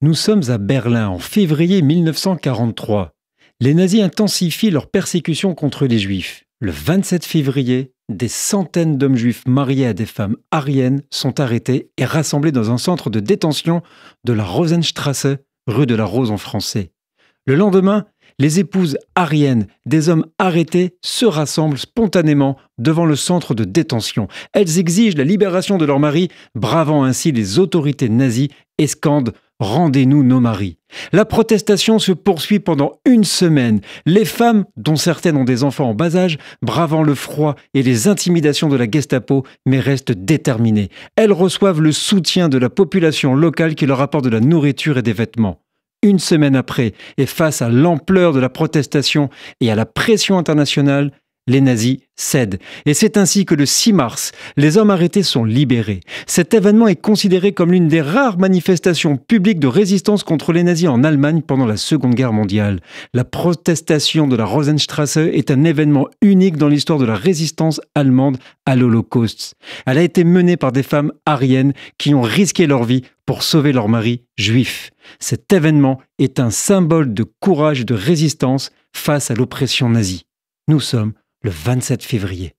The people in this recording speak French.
Nous sommes à Berlin en février 1943. Les nazis intensifient leur persécution contre les juifs. Le 27 février, des centaines d'hommes juifs mariés à des femmes aryennes sont arrêtés et rassemblés dans un centre de détention de la Rosenstraße, rue de la Rose en français. Le lendemain, les épouses aryennes des hommes arrêtés se rassemblent spontanément devant le centre de détention. Elles exigent la libération de leurs maris, bravant ainsi les autorités nazies et scandent « Rendez-nous nos maris ». La protestation se poursuit pendant une semaine. Les femmes, dont certaines ont des enfants en bas âge, bravant le froid et les intimidations de la Gestapo, mais restent déterminées. Elles reçoivent le soutien de la population locale qui leur apporte de la nourriture et des vêtements. Une semaine après, et face à l'ampleur de la protestation et à la pression internationale, les nazis cèdent. Et c'est ainsi que le 6 mars, les hommes arrêtés sont libérés. Cet événement est considéré comme l'une des rares manifestations publiques de résistance contre les nazis en Allemagne pendant la Seconde Guerre mondiale. La protestation de la Rosenstraße est un événement unique dans l'histoire de la résistance allemande à l'Holocauste. Elle a été menée par des femmes aryennes qui ont risqué leur vie pour sauver leur mari juif. Cet événement est un symbole de courage et de résistance face à l'oppression nazie. Nous sommes le 27 février.